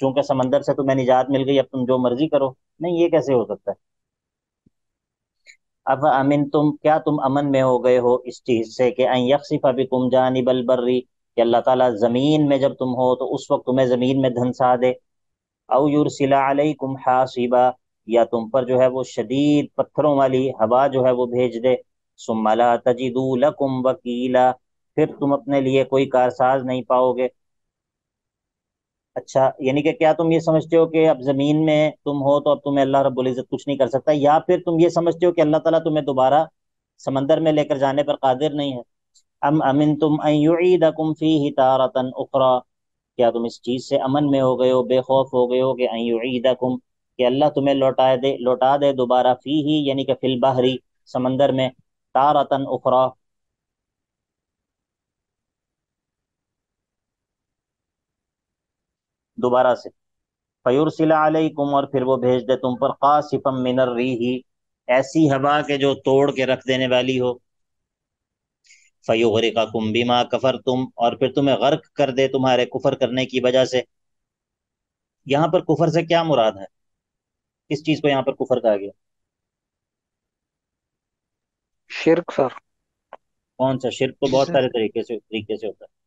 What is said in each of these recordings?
چونکہ سمندر سے تمہیں نجات مل گئی، اب تم جو مرضی کرو. نہیں، یہ کیسے ہو سکتا ہے؟ اب امن تم، کیا تم امن میں ہو گئے ہو اس چیز سے کہ ان یخسف بکم جانب البری، کہ اللہ تعالیٰ زمین میں جب تم ہو تو اس وقت تمہیں زمین میں دھنسا دے. او یرسل علیکم حاصبا، یا تم پر جو ہے وہ شدید پتھروں والی ہوا جو ہے وہ بھیج دے. ثم لا تجدوا لکم وکیلا، پھر تم اپنے لیے کوئی کارساز نہیں پاؤ گے. اچھا، یعنی کہ کیا تم یہ سمجھتے ہو کہ اب زمین میں تم ہو تو اب تمہیں اللہ رب العزت کچھ نہیں کر سکتا، یا پھر تم یہ سمجھتے ہو کہ اللہ تعالیٰ تمہیں دوبارہ سمندر میں لے کر جانے پر قادر نہیں ہے؟ ام امنتم ان یعیدکم فیہ تارۃ اخری، کیا تم اس چیز سے امن میں ہو گئے ہو، بے خوف ہو گئے ہو کہ ان یعیدکم، کہ اللہ تمہیں لوٹا دے دوبارہ، فیہ یعنی کہ فی البحری، سمندر میں، تارۃ اخری، دوبارہ سے. فیرسل علیکم، اور پھر وہ بھیج دے تم پر، قاصفا من الریح، ایسی ہوا کہ جو توڑ کے رکھ دینے والی ہو. فیغرقکم بما کفرتم، اور پھر تمہیں غرق کر دے تمہارے کفر کرنے کی وجہ سے. یہاں پر کفر سے کیا مراد ہے؟ کس چیز کو یہاں پر کفر کہا گیا؟ شرک سر. کون سا شرک؟ تو جی بہت سر. سارے طریقے سے ہوتا ہے.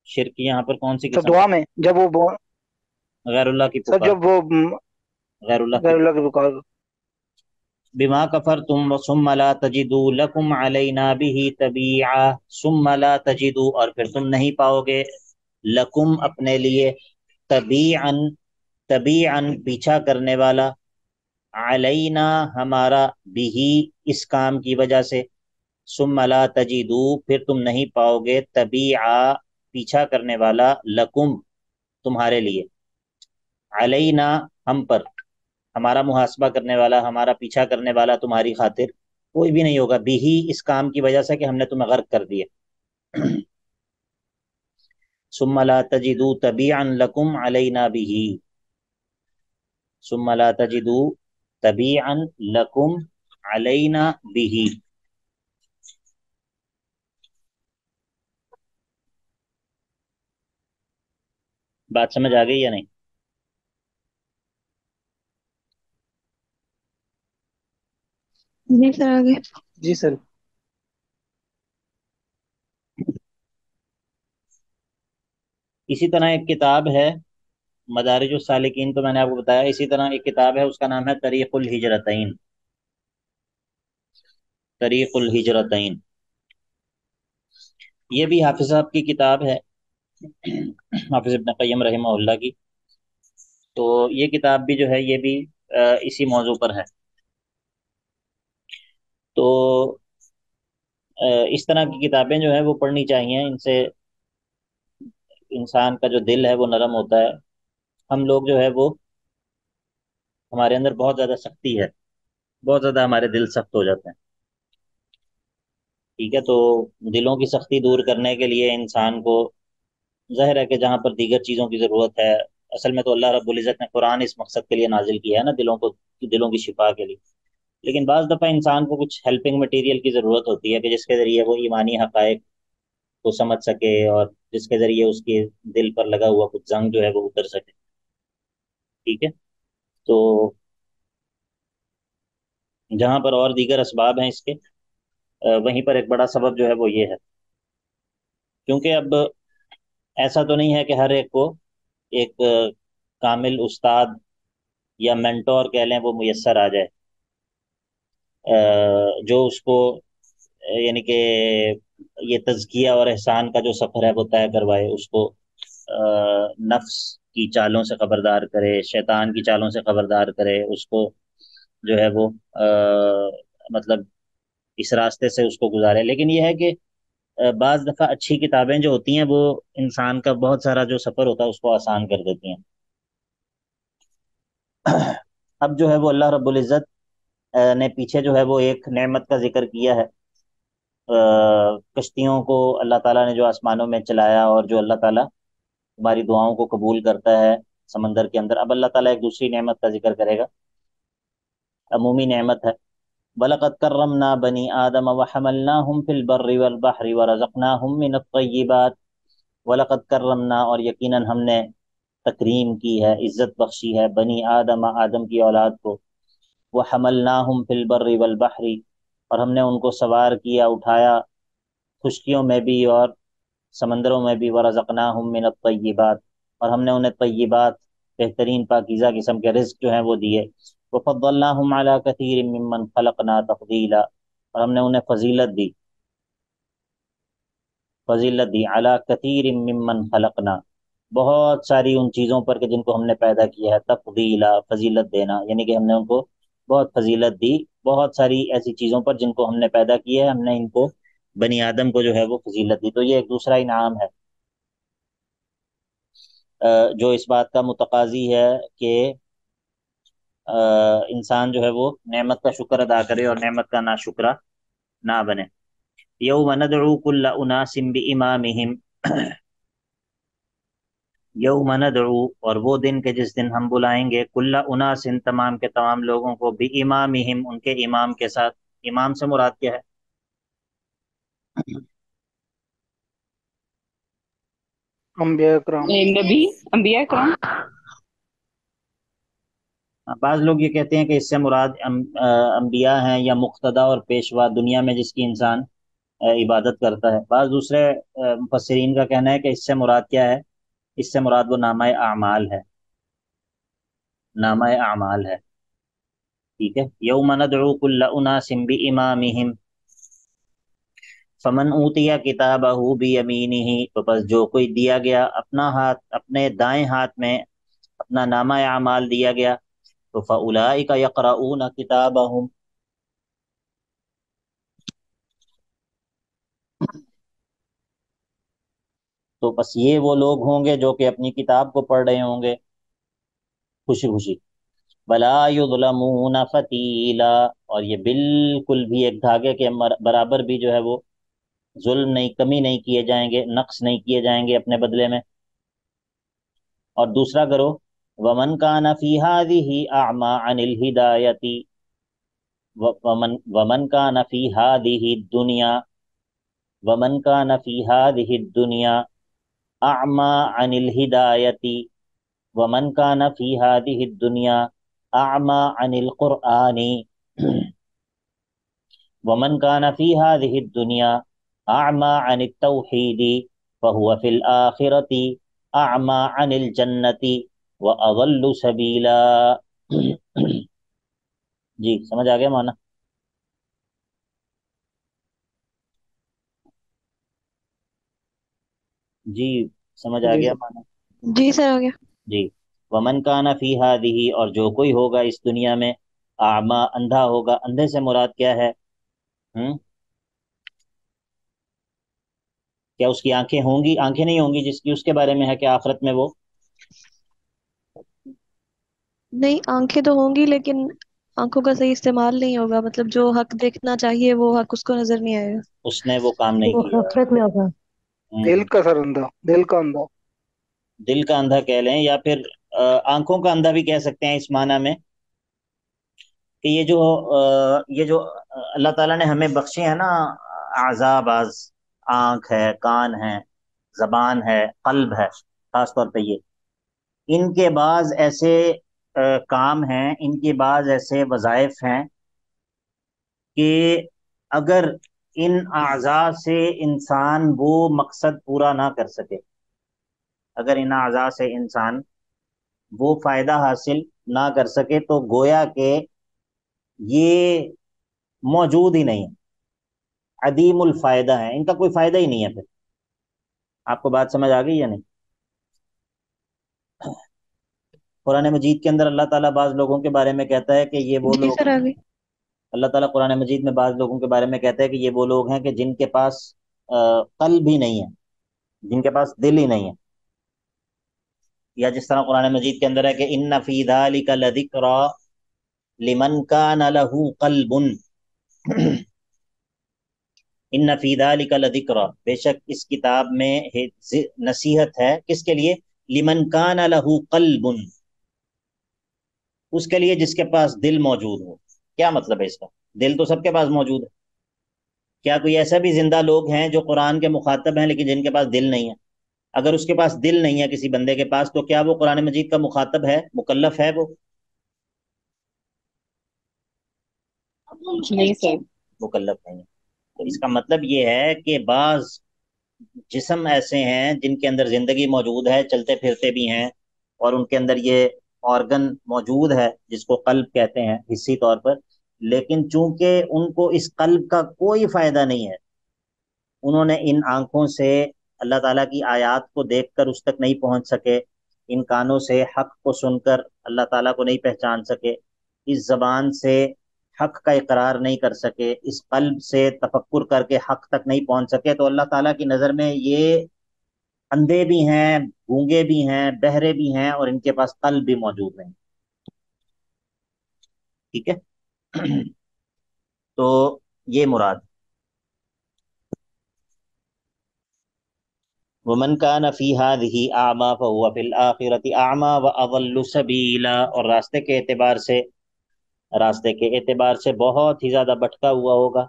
شرک کی یہاں پر کون سی سر قسم دعا ہے؟ میں جب وہ غیر اللہ کی سر پکار، جب وہ غیر اللہ کی غیر اللہ پکار. کی پکار. بما کفرتم ثم لا تجدوا لکم علینا به تبیعا، ثم لا تجدوا، اور پھر تم نہیں پاؤ گے، لکم اپنے لیے، تبیعا، تبیعا پیچھا کرنے والا، علینا ہمارا، بھی اس کام کی وجہ سے، ثم لا تجدوا پھر تم نہیں پاؤ گے، تبیعا پیچھا کرنے والا، لکم تمہارے لیے، علینا ہم پر، ہمارا محاسبہ کرنے والا، ہمارا پیچھا کرنے والا تمہاری خاطر کوئی بھی نہیں ہوگا، بھی اس کام کی وجہ سے کہ ہم نے تمہیں غرق کر دیا. ثم لا تجدوا تبیعا لکم علینا به، ثم لا تجدوا تبیعا لکم علینا به. بات سمجھ آ گئی یا نہیں؟ جی سر آگے. جی سر. اسی طرح ایک کتاب ہے مدارج السالکین، تو میں نے آپ کو بتایا. اسی طرح ایک کتاب ہے، اس کا نام ہے طریق الہجرتین، طریق الہجرتین. یہ بھی حافظ صاحب کی کتاب ہے، حافظ ابن قیم رحمہ اللہ کی. تو یہ کتاب بھی جو ہے یہ بھی اسی موضوع پر ہے. تو اس طرح کی کتابیں جو ہیں وہ پڑھنی چاہیے، ان سے انسان کا جو دل ہے وہ نرم ہوتا ہے. ہم لوگ جو ہے وہ، ہمارے اندر بہت زیادہ سختی ہے، بہت زیادہ ہمارے دل سخت ہو جاتے ہیں. ٹھیک ہے، تو دلوں کی سختی دور کرنے کے لیے انسان کو، ظاہر ہے کہ جہاں پر دیگر چیزوں کی ضرورت ہے، اصل میں تو اللہ رب العزت نے قرآن اس مقصد کے لیے نازل کیا ہے نا، دلوں کی شفا کے لیے. لیکن بعض دفعہ انسان کو کچھ ہیلپنگ مٹیریل کی ضرورت ہوتی ہے کہ جس کے ذریعے وہ ایمانی حقائق کو سمجھ سکے، اور جس کے ذریعے اس کے دل پر لگا ہوا کچھ زنگ جو ہے وہ اتر سکے. ٹھیک ہے، تو جہاں پر اور دیگر اسباب ہیں اس کے، وہیں پر ایک بڑا سبب جو ہے وہ یہ ہے. کیونکہ اب ایسا تو نہیں ہے کہ ہر ایک کو ایک کامل استاد یا مینٹور کہہ لیں وہ میسر آ جائے، جو اس کو یعنی کہ یہ تزکیہ اور احسان کا جو سفر ہے وہ طے کروائے، اس کو نفس کی چالوں سے خبردار کرے، شیطان کی چالوں سے خبردار کرے، اس کو جو ہے وہ مطلب اس راستے سے اس کو گزارے. لیکن یہ ہے کہ بعض دفعہ اچھی کتابیں جو ہوتی ہیں وہ انسان کا بہت سارا جو سفر ہوتا ہے اس کو آسان کر دیتی ہیں. اب جو ہے وہ اللہ رب العزت نے پیچھے جو ہے وہ ایک نعمت کا ذکر کیا ہے، کشتیوں کو اللہ تعالیٰ نے جو آسمانوں میں چلایا، اور جو اللہ تعالیٰ ہماری دعاؤں کو قبول کرتا ہے سمندر کے اندر. اب اللہ تعالیٰ ایک دوسری نعمت کا ذکر کرے گا، عمومی نعمت ہے. وَلَقَدْ كَرَّمْنَا بَنِي آدَمَ وَحَمَلْنَاهُمْ فِي الْبَرِّ وَالْبَحْرِ وَرَزَقْنَاهُمْ مِنَ الطَّيِّبَاتِ. وَلَقَدْ کرمنا، اور یقیناً ہم نے تکریم کی ہے، عزت بخشی ہے بنی آدم، آدم کی اولاد کو، وَحَمَلْنَاهُمْ فِي الْبَرِّ وَالْبَحْرِ، اور ہم نے ان کو سوار کیا، اٹھایا خشکیوں میں بھی اور سمندروں میں بھی، وَرَزَقْنَاهُمْ مِنَ الطَّيِّبَاتِ، اور ہم نے انہیں طیبات، بہترین پاکیزہ قسم کے رزق جو ہیں وہ دیے، وَفَضَّلْنَاهُمْ عَلَى كَثِيرٍ مِّمَّنْ خَلَقْنَا تَفْضِيلًا، اور ہم نے انہیں فضیلت دی، عَلَى كَثِيرٍ مِّمَّنْ خَلَقْنَا، بہت ساری ان چیزوں پر کہ جن کو ہم نے پیدا کیا ہے، تفضیلا فضیلت دینا، یعنی کہ ہم نے ان کو بہت فضیلت دی، بہت ساری ایسی چیزوں پر جن کو ہم نے پیدا کیا ہے، ہم نے ان کو بنی آدم کو جو ہے وہ فضیلت دی، تو یہ ایک دوسرا انعام ہے جو اس بات کا متقاضی ہے کہ انسان جو ہے وہ نعمت کا شکر ادا کرے اور نعمت کا ناشکرہ نہ بنے۔ یوم ندعو کل اناس بامامہم، یوم ندعو، اور وہ دن کہ جس دن ہم بلائیں گے، کل اناس، تمام کے تمام لوگوں کو، بامامہم، ان کے امام کے ساتھ۔ امام سے مراد کیا ہے؟ انبیاء کرام۔ نبی، انبیاء کرام۔ بعض لوگ یہ کہتے ہیں کہ اس سے مراد انبیاء ہیں یا مقتدا اور پیشوا، دنیا میں جس کی انسان عبادت کرتا ہے۔ بعض دوسرے مفسرین کا کہنا ہے کہ اس سے مراد کیا ہے؟ اس سے مراد وہ نامہ اعمال ہے، نامہ اعمال ہے، ٹھیک ہے۔ یوم ندعو کل اناس بامامہم فمن اوتی کتابہ بیمینہ، تو بس جو کوئی دیا گیا اپنا ہاتھ، اپنے دائیں ہاتھ میں اپنا نامہ اعمال دیا گیا، تو فاولئک یقرؤون کتابہم، تو بس یہ وہ لوگ ہوں گے جو کہ اپنی کتاب کو پڑھ رہے ہوں گے خوشی خوشی۔ ولا یظلمون فتیلا، اور یہ بالکل بھی ایک دھاگے کے برابر بھی جو ہے وہ ظلم نہیں، کمی نہیں کیے جائیں گے، نقص نہیں کیے جائیں گے اپنے بدلے میں۔ اور دوسرا کرو، ومن کان فی ہذہ اعمی عن الہدایۃ، ومن کان فی ہذہ الدنیا، ومن کان فی ہذہ الدنیا اعمی عن الہدایۃ، ومن کان فی ہذہ الدنیا اعمی عن القرآن، ومن کان فی ہذہ الدنیا اعمی عن التوحید فہو فی الآخرۃ اعمی عن الجنۃ واضل سبیلا۔ جی سمجھ آ گیا مانا؟ جی سمجھ آ جی گیا سر۔ مانا؟ جی سر ہو گیا۔ جی، ومن کان فی ہذہ، اور جو کوئی ہوگا اس دنیا میں اعمی، اندھا ہوگا، اندھے سے مراد کیا ہے؟ کیا اس کی آنکھیں ہوں گی؟ آنکھیں نہیں ہوں گی جس کی، اس کے بارے میں ہے کہ آخرت میں وہ نہیں، آنکھیں تو ہوں گی لیکن آنکھوں کا صحیح استعمال نہیں ہوگا، مطلب جو حق دیکھنا چاہیے وہ حق اس کو نظر نہیں آئے گا۔ اس نے وہ کام نہیں وہ کیا آخرت میں ہوگا۔ دل ہے۔ کا سر اندھا، دل کا اندھا۔ دل کا اندھا کہہ لیں، یا پھر آنکھوں کا اندھا بھی کہہ سکتے ہیں اس معنی میں کہ یہ جو اللہ تعالیٰ نے ہمیں بخشے ہیں نا اعضاء، بعض آنکھ ہے، کان ہے، زبان ہے، قلب ہے، خاص طور پہ یہ، ان کے بعض ایسے کام ہیں، ان کے بعض ایسے وظائف ہیں کہ اگر ان اعضاء سے انسان وہ مقصد پورا نہ کر سکے، اگر ان اعضاء سے انسان وہ فائدہ حاصل نہ کر سکے، تو گویا کہ یہ موجود ہی نہیں ہے، عدیم الفائدہ ہے، ان کا کوئی فائدہ ہی نہیں ہے۔ پھر آپ کو بات سمجھ آ گئی یا نہیں؟ قرآن مجید کے اندر اللہ تعالیٰ بعض لوگوں کے بارے میں کہتا ہے کہ یہ وہ جی لوگ، سر آگے۔ اللہ تعالیٰ قرآن مجید میں بعض لوگوں کے بارے میں کہتا ہے کہ یہ وہ لوگ ہیں کہ جن کے پاس قلب ہی نہیں ہے، جن کے پاس دل ہی نہیں ہے، یا جس طرح قرآن مجید کے اندر ہے کہ ان فی ذلک لذکری لمن کان لہ قلب، ان فی ذلک لذکری، بے شک اس کتاب میں نصیحت ہے، کس کے لیے؟ لمن کان لہ قلب، اس کے لیے جس کے پاس دل موجود ہو۔ کیا مطلب ہے اس کا؟ دل تو سب کے پاس موجود ہے، کیا کوئی ایسا بھی زندہ لوگ ہیں جو قرآن کے مخاطب ہیں لیکن جن کے پاس دل نہیں ہے؟ اگر اس کے پاس دل نہیں ہے کسی بندے کے پاس، تو کیا وہ قرآن مجید کا مخاطب ہے، مکلف ہے وہ؟ نہیں سر۔ مکلف نہیں ہے۔ تو اس کا مطلب یہ ہے کہ بعض جسم ایسے ہیں جن کے اندر زندگی موجود ہے، چلتے پھرتے بھی ہیں، اور ان کے اندر یہ آرگن موجود ہے جس کو قلب کہتے ہیں حصی طور پر، لیکن چونکہ ان کو اس قلب کا کوئی فائدہ نہیں ہے، انہوں نے ان آنکھوں سے اللہ تعالیٰ کی آیات کو دیکھ کر اس تک نہیں پہنچ سکے، ان کانوں سے حق کو سن کر اللہ تعالیٰ کو نہیں پہچان سکے، اس زبان سے حق کا اقرار نہیں کر سکے، اس قلب سے تفکر کر کے حق تک نہیں پہنچ سکے، تو اللہ تعالیٰ کی نظر میں یہ اندھے بھی ہیں، گونگے بھی ہیں، بہرے بھی ہیں، اور ان کے پاس قلب بھی موجود نہیں۔ ٹھیک ہے؟ تو یہ مراد۔ ومن كان في هذه اعمى فهو في الاخرة اعمى واضل سبيلا، اور راستے کے اعتبار سے بہت ہی زیادہ بھٹکا ہوا ہوگا،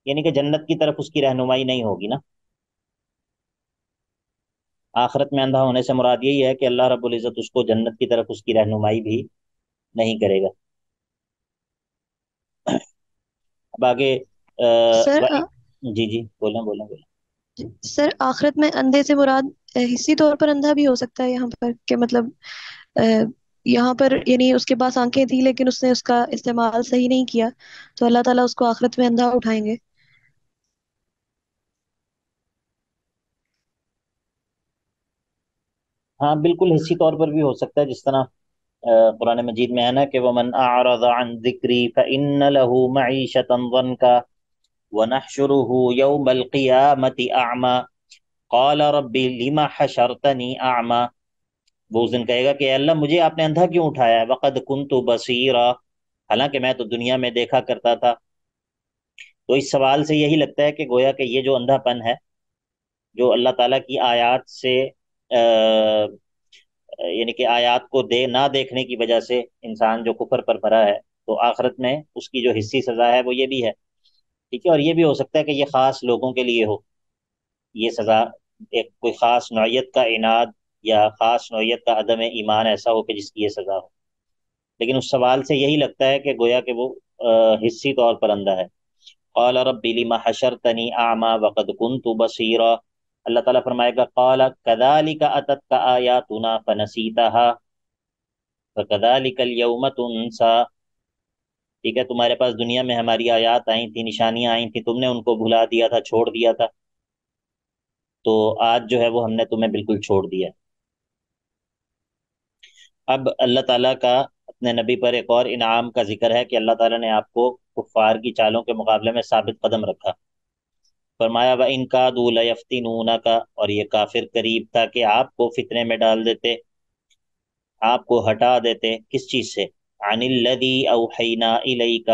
یعنی کہ جنت کی طرف اس کی رہنمائی نہیں ہوگی نا۔ آخرت میں اندھا ہونے سے مراد یہی ہے کہ اللہ رب العزت اس کو جنت کی طرف اس کی رہنمائی بھی نہیں کرے گا۔ اب آگے سر جی جی بولیں بولیں بولیں۔ سر آخرت میں اندھے سے مراد حصی طور پر اندھا بھی ہو سکتا ہے یہاں پر، کہ مطلب یہاں پر یعنی اس کے پاس آنکھیں تھی لیکن اس نے اس کا استعمال صحیح نہیں کیا، تو اللہ تعالیٰ اس کو آخرت میں اندھا اٹھائیں گے۔ ہاں بالکل حصی طور پر بھی ہو سکتا ہے، جس طرح قرآن مجید میں ہے نا کہ وَمَنْ أَعْرَضَ عَنْ ذِكْرِي فَإِنَّ لَهُ مَعِيشَةً ضَنْكَ وَنَحْشُرُهُ يَوْمَ الْقِيَامَةِ أَعْمَى قَالَ رَبِّ لِمَ حَشَرْتَنِي أَعْمَى، وہ اس دن کہے گا کہ اے اللہ مجھے آپ نے اندھا کیوں اٹھایا ہے، وَقَدْ كُنْتُ بَصِيرًا، حالانکہ میں تو دنیا میں دیکھا کرتا تھا۔ تو اس سوال سے یہی لگتا ہے کہ گویا کہ یہ جو اندھا پن ہے، جو اللہ تعالیٰ کی آیات سے یعنی کہ آیات کو نہ دیکھنے کی وجہ سے انسان جو کفر پر بھرا ہے، تو آخرت میں اس کی جو حصی سزا ہے وہ یہ بھی ہے۔ ٹھیک ہے؟ اور یہ بھی ہو سکتا ہے کہ یہ خاص لوگوں کے لیے ہو یہ سزا، ایک کوئی خاص نوعیت کا عناد یا خاص نوعیت کا عدم ایمان ایسا ہو کہ جس کی یہ سزا ہو، لیکن اس سوال سے یہی لگتا ہے کہ گویا کہ وہ حصی طور پر اندھا ہے۔ قال رب لم حشرتنی اعمی وقد كنت بصیرا، اللہ تعالیٰ فرمائے گا قال كذلك اتتك آیاتنا فنسیتها فكذلك اليوم تنسى، ٹھیک ہے، تمہارے پاس دنیا میں ہماری آیات آئی تھی، نشانیاں آئی تھیں، تم نے ان کو بھلا دیا تھا، چھوڑ دیا تھا، تو آج جو ہے وہ ہم نے تمہیں بالکل چھوڑ دیا۔ اب اللہ تعالیٰ کا اپنے نبی پر ایک اور انعام کا ذکر ہے کہ اللہ تعالیٰ نے آپ کو کفار کی چالوں کے مقابلے میں ثابت قدم رکھا۔ فرمایا وَإِن كَادُوا لَيَفْتِنُونَكَ، اور یہ کافر قریب تھا کہ آپ کو فتنے میں ڈال دیتے، آپ کو ہٹا دیتے، کس چیز سے؟ عَنِ الَّذِي أَوْحَيْنَا إِلَيْكَ،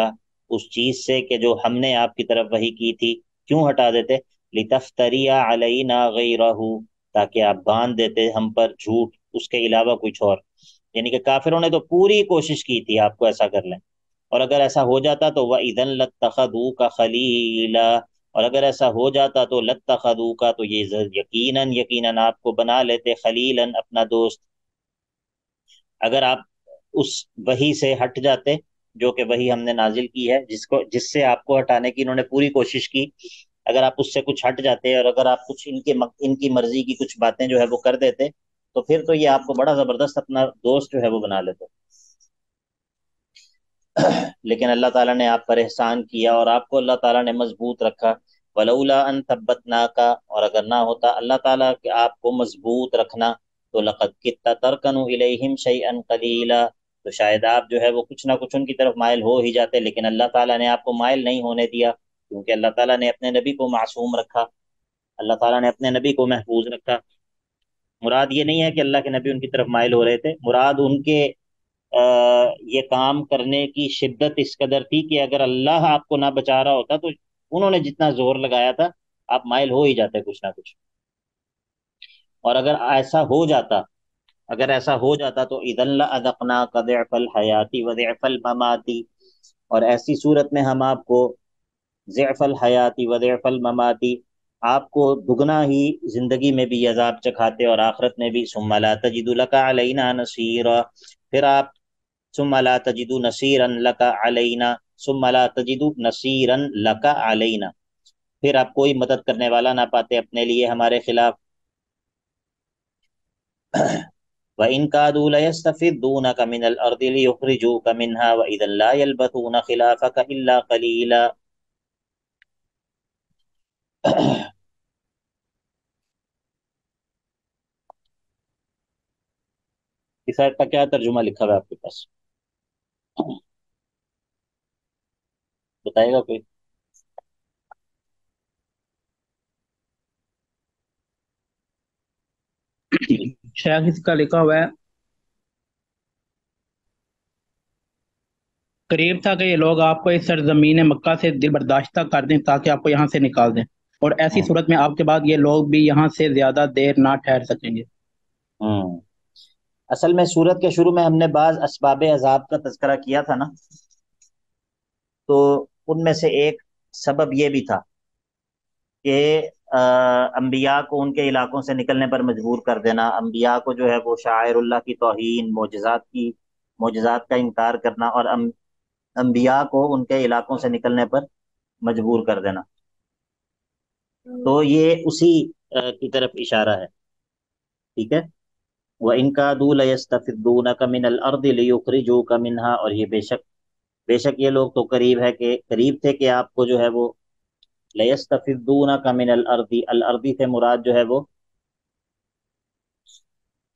اس چیز سے کہ جو ہم نے آپ کی طرف وحی کی تھی۔ کیوں ہٹا دیتے؟ لِتَفْتَرِيَ عَلَيْنَا غَيْرَهُ، تاکہ آپ باندھ دیتے ہم پر جھوٹ اس کے علاوہ کچھ اور، یعنی کہ کافروں نے تو پوری کوشش کی تھی آپ کو ایسا کر لیں، اور اگر ایسا ہو جاتا تو وَإِذًا لَاتَّخَذُوكَ خَلِيلًا، اور اگر ایسا ہو جاتا تو لَاتَّخَذُوكَ، تو یہ یقیناً آپ کو بنا لیتے خلیلاً، اپنا دوست۔ اگر آپ اس وحی سے ہٹ جاتے جو کہ وحی ہم نے نازل کی ہے، جس سے آپ کو ہٹانے کی انہوں نے پوری کوشش کی، اگر آپ اس سے کچھ ہٹ جاتے اور اگر آپ کچھ ان کی مرضی کی کچھ باتیں جو ہے وہ کر دیتے، تو پھر تو یہ آپ کو بڑا زبردست اپنا دوست جو ہے وہ بنا لیتے۔ لیکن اللہ تعالیٰ نے آپ پر احسان کیا اور آپ کو اللہ تعالیٰ نے مضبوط رکھا۔ وَلَوْلَا أَن ثَبَّتْنَاكَ، اور اگر نہ ہوتا اللہ تعالیٰ کہ آپ کو مضبوط رکھنا، تو لَقَدْ كِدتَّ تَرْكَنُ إِلَيْهِمْ شَيْئًا قَلِيلًا، تو شاید آپ جو ہے وہ کچھ نہ کچھ ان کی طرف مائل ہو ہی جاتے، لیکن اللہ تعالیٰ نے آپ کو مائل نہیں ہونے دیا، کیونکہ اللہ تعالیٰ نے اپنے نبی کو معصوم رکھا، اللہ تعالیٰ نے اپنے نبی کو محفوظ رکھا۔ مراد یہ نہیں ہے کہ اللہ کے نبی ان کی طرف مائل ہو رہے تھے، مراد ان کے یہ کام کرنے کی شدت اس قدر تھی کہ اگر اللہ آپ کو نہ بچا رہا ہوتا تو انہوں نے جتنا زور لگایا تھا آپ مائل ہو ہی جاتے کچھ نہ کچھ۔ اور اگر ایسا ہو جاتا تو اذن لأذقناک ضعف الحیات وضعف الممات، اور ایسی صورت میں ہم آپ کو ضعف الحیات وضعف الممات، آپ کو دگنا ہی زندگی میں بھی عذاب چکھاتے اور آخرت میں بھی. ثم لا تجد لك علینا نصیرا، پھر آپ ثم لا تجد نصیرا لك علینا، ثم لا تجد نصیرا لك علینا، پھر آپ کوئی مدد کرنے والا نہ پاتے اپنے لیے ہمارے خلاف. وَإِن كَادُوا لَيَسْتَفِزُّونَكَ مِنَ الْأَرْضِ لِيُخْرِجُوكَ مِنْهَا وَإِذًا لَا يَلْبَثُونَ خِلَافَكَ إِلَّا قَلِيلًا. اس آیت کا کیا ترجمہ لکھا ہوا ہے آپ کے پاس؟ بتائے گا کوئی؟ جی شاید اس کا لکھا ہوا ہے قریب تھا کہ یہ لوگ آپ کو اس سرزمین مکہ سے دل برداشتہ کر دیں تاکہ آپ کو یہاں سے نکال دیں، اور ایسی ہوں صورت میں آپ کے بعد یہ لوگ بھی یہاں سے زیادہ دیر نہ ٹھہر سکیں گے۔ ہوں اصل میں سورت کے شروع میں ہم نے بعض اسباب عذاب کا تذکرہ کیا تھا نا، تو ان میں سے ایک سبب یہ بھی تھا کہ انبیاء کو ان کے علاقوں سے نکلنے پر مجبور کر دینا، انبیاء کو جو ہے وہ شعائر اللہ کی توہین، معجزات کا انکار کرنا، اور انبیاء کو ان کے علاقوں سے نکلنے پر مجبور کر دینا. تو یہ اسی کی طرف اشارہ ہے. ٹھیک ہے. وَإِن كَادُوا لَيَسْتَفِزُّونَكَ مِنَ الْأَرْضِ لِيُخْرِجُوكَ مِنْهَا، اور یہ بے شک یہ لوگ تو قریب تھے کہ آپ کو جو ہے وہ لَيَسْتَفِزُّونَكَ مِنَ الْأَرْضِ، الارضی سے مراد جو ہے وہ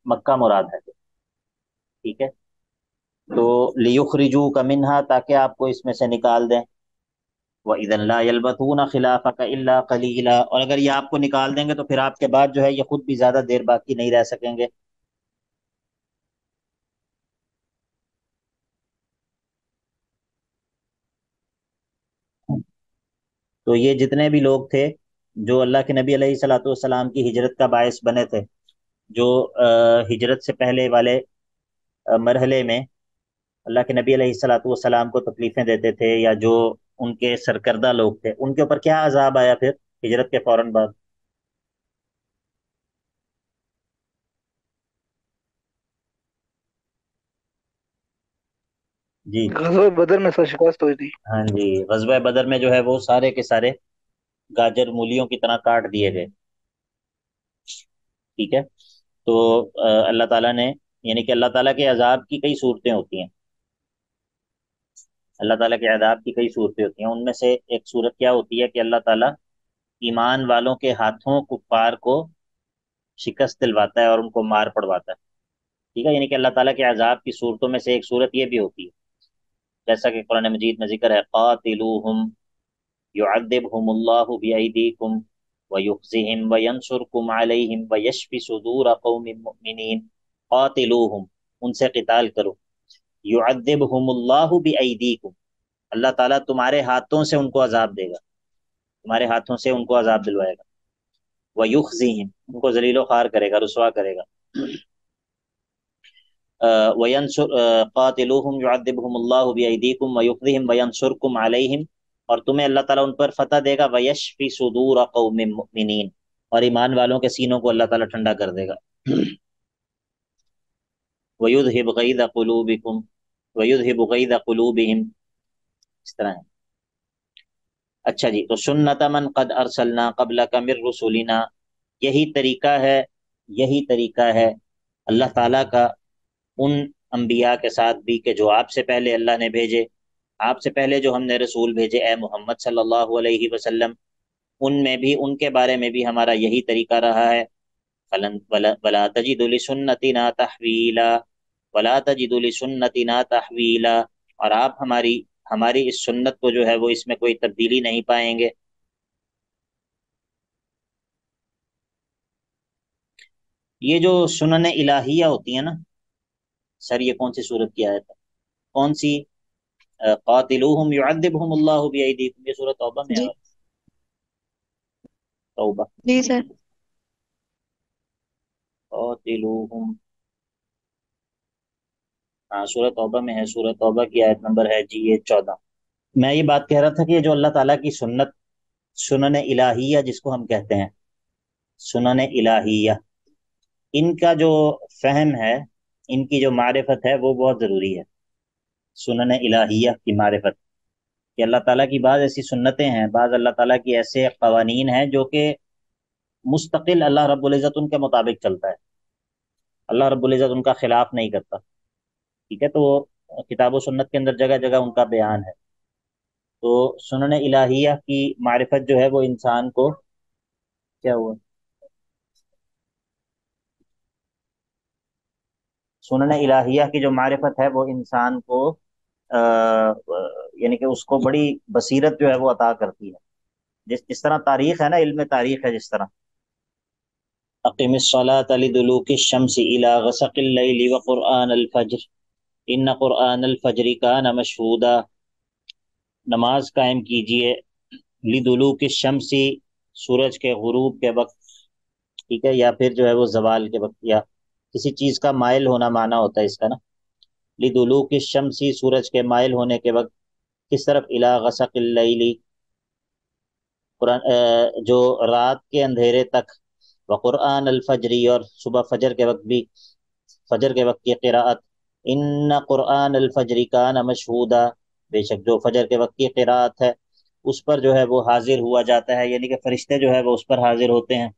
مکہ مراد ہے. ٹھیک ہے. تو لِيُخْرِجُوكَ مِنْهَا، تاکہ آپ کو اس میں سے نکال دیں. وَإِذًا لَا يَلْبَثُونَ خِلَافَكَ إِلَّا قَلِيلًا، اور اگر یہ آپ کو نکال دیں گے تو پھر آپ کے بعد جو ہے یہ خود بھی زیادہ دیر باقی نہیں رہ سکیں گے. تو یہ جتنے بھی لوگ تھے جو اللہ کے نبی علیہ الصلوۃ والسلام کی ہجرت کا باعث بنے تھے، جو ہجرت سے پہلے والے مرحلے میں اللہ کے نبی علیہ الصلوۃ والسلام کو تکلیفیں دیتے تھے، یا جو ان کے سرکردہ لوگ تھے، ان کے اوپر کیا عذاب آیا پھر ہجرت کے فوراً بعد؟ جی غزوہ بدر میں سر شکست ہوئی تھی۔ ہاں جی، غزوہ بدر میں جو ہے وہ سارے کے سارے گاجر مولیوں کی طرح کاٹ دیے گئے. ٹھیک ہے. تو اللہ تعالیٰ نے، یعنی کہ اللہ تعالیٰ کے عذاب کی کئی صورتیں ہوتی ہیں. اللہ تعالیٰ کے عذاب کی کئی صورتیں ہوتی ہیں. ان میں سے ایک صورت کیا ہوتی ہے کہ اللہ تعالیٰ ایمان والوں کے ہاتھوں کفار کو شکست دلواتا ہے اور ان کو مار پڑواتا ہے. ٹھیک ہے. یعنی کہ اللہ تعالیٰ کے عذاب کی صورتوں میں سے ایک صورت یہ بھی ہوتی ہے، جیسا کہ قرآن مجید میں ذکر ہے، قاتلوہم يعذبهم الله بأيديكم ويخزهم وينصركم عليهم ويشفي صدور قوم مؤمنين. قاتلوهم، ان سے قتال کرو. يعذبهم الله بأيديكم، اللہ تعالیٰ تمہارے ہاتھوں سے ان کو عذاب دے گا، تمہارے ہاتھوں سے ان کو عذاب دلوائے گا. ويخزهم، ان کو ذلیل و خوار کرے گا، رسوا کرے گا. قاتلوہم يعذبهم الله بأيديكم ويخزهم وينصركم عليهم، اور تمہیں اللہ تعالیٰ ان پر فتح دے گا. وَيَشْفِ صُدُورَ قَوْمٍ مُؤْمِنِينَ، اور ایمان والوں کے سینوں کو اللہ تعالیٰ ٹھنڈا کر دے گا. وَيُذْهِبْ غَيْظَ قُلُوبِكُمْ وَيُذْهِبْ غَيْظَ قُلُوبِهِمْ، اس طرح ہے. اچھا جی، تو سنت من قد ارسلنا قبلک من رسولنا، یہی طریقہ ہے، یہی طریقہ ہے اللہ تعالیٰ کا ان انبیاء کے ساتھ بھی کہ جو آپ سے پہلے اللہ نے بھیجے. آپ سے پہلے جو ہم نے رسول بھیجے اے محمد صلی اللہ علیہ وسلم، ان میں بھی، ان کے بارے میں بھی ہمارا یہی طریقہ رہا ہے. وَلَا تَجِدُ لِسُنَّتِنَا تَحْوِيلًا وَلَا تَجِدُ لِسُنَّتِنَا تَحْوِيلًا، اور آپ ہماری اس سنت کو جو ہے وہ اس میں کوئی تبدیلی نہیں پائیں گے. یہ جو سنن الہیہ ہوتی ہیں نا سر، یہ کون سی صورت کی آیت ہے؟ کون سی؟ قاتلوہم یعذبہم اللہ بأیدیکم، یہ سورۃ توبہ میں جی ہے. توبہ. جی سر۔ قاتلوہم، ہاں سورۃ توبہ میں ہے. سورۃ توبہ کی آیت نمبر ہے جی یہ 14. میں یہ بات کہہ رہا تھا کہ یہ جو اللہ تعالیٰ کی سنن الہیہ جس کو ہم کہتے ہیں، سنن الہیہ، ان کا جو فہم ہے، ان کی جو معرفت ہے وہ بہت ضروری ہے۔ سنن الہیہ کی معرفت، کہ اللہ تعالیٰ کی بعض ایسی سنتیں ہیں، بعض اللہ تعالیٰ کی ایسے قوانین ہیں جو کہ مستقل اللہ رب العزت ان کے مطابق چلتا ہے، اللہ رب العزت ان کا خلاف نہیں کرتا، ٹھیک ہے؟ تو کتاب و سنت کے اندر جگہ جگہ ان کا بیان ہے۔ تو سنن الہیہ کی معرفت جو ہے وہ انسان کو، کیا ہوا، سنن الہیہ کی جو معرفت ہے وہ انسان کو یعنی کہ اس کو بڑی بصیرت جو ہے وہ عطا کرتی ہے۔ جس طرح تاریخ ہے نا، علم تاریخ ہے، جس طرح اقم الصلاۃ لدلوک الشمس الى غسق اللیل وقرآن الفجر ان قرآن الفجر کان مشہودا، نماز قائم کیجئے لدلوک الشمس، سورج کے غروب کے وقت، ٹھیک ہے، یا پھر جو ہے وہ زوال کے وقت، یا کسی چیز کا مائل ہونا معنی ہوتا ہے اس کا نا، لدلوک الشمس، سورج کے مائل ہونے کے وقت، کس طرف، الی غسق اللیل، قرآن جو رات کے اندھیرے تک، وقرآن الفجری، اور صبح فجر کے وقت بھی، فجر کے وقت کی قراءت، ان قرآن الفجر کان مشہودا، بے شک جو فجر کے وقت کی قراءت ہے اس پر جو ہے وہ حاضر ہوا جاتا ہے، یعنی کہ فرشتے جو ہے وہ اس پر حاضر ہوتے ہیں۔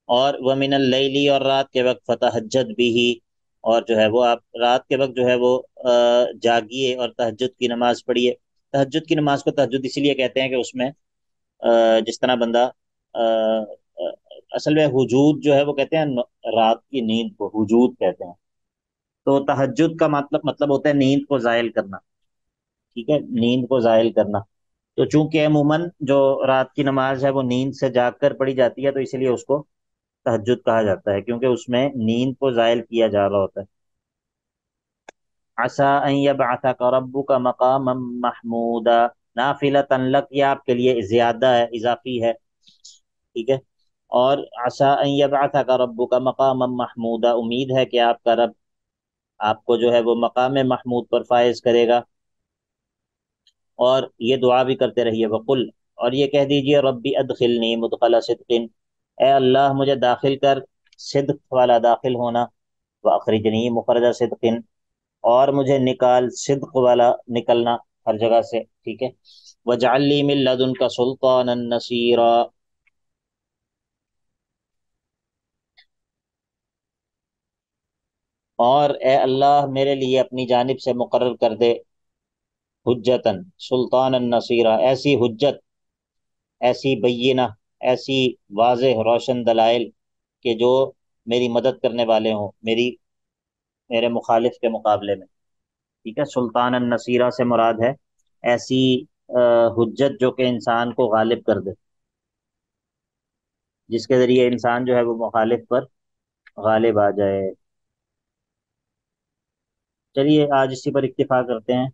اور ومن اللیل، اور رات کے وقت، فتہجد بھی، اور جو ہے وہ آپ رات کے وقت جو ہے وہ جاگیے اور تہجد کی نماز پڑھیے۔ تہجد کی نماز کو تہجد اسی لیے کہتے ہیں کہ اس میں جس طرح بندہ اصل میں حجود جو ہے وہ کہتے ہیں رات کی نیند کو حجود کہتے ہیں، تو تہجد کا مطلب ہوتا ہے نیند کو زائل کرنا، ٹھیک ہے، نیند کو زائل کرنا۔ تو چونکہ عموماً جو رات کی نماز ہے وہ نیند سے جاگ کر پڑھی جاتی ہے، تو اسی لیے اس کو تہجد کہا جاتا ہے، کیونکہ اس میں نیند کو زائل کیا جا رہا ہوتا ہے۔ عسیٰ ان یبعثک ربک مقاما محمودا، نافلۃ لک، یہ آپ کے لیے زیادہ ہے، اضافی ہے، ٹھیک ہے۔ اور عسیٰ ان یبعثک ربک مقاما محمودا، امید ہے کہ آپ کا رب آپ کو جو ہے وہ مقام محمود پر فائز کرے گا۔ اور یہ دعا بھی کرتے رہیے، وقل، اور یہ کہہ دیجئے، ربی ادخلنی مدخل صدق، اے اللہ مجھے داخل کر صدق والا داخل ہونا، واخرجنی مخرج صدق، اور مجھے نکال صدق والا نکلنا ہر جگہ سے، ٹھیک ہے۔ وجعل لی من لدنک سلطانا نصیرا، اور اے اللہ میرے لیے اپنی جانب سے مقرر کر دے حجتاً سلطانا نصیرا، ایسی حجت، ایسی بینہ، ایسی واضح روشن دلائل کہ جو میری مدد کرنے والے ہوں میرے مخالف کے مقابلے میں، ٹھیک ہے۔ سلطان النصیرہ سے مراد ہے ایسی حجت جو کہ انسان کو غالب کر دے، جس کے ذریعے انسان جو ہے وہ مخالف پر غالب آ جائے۔ چلیے آج اسی پر اکتفا کرتے ہیں۔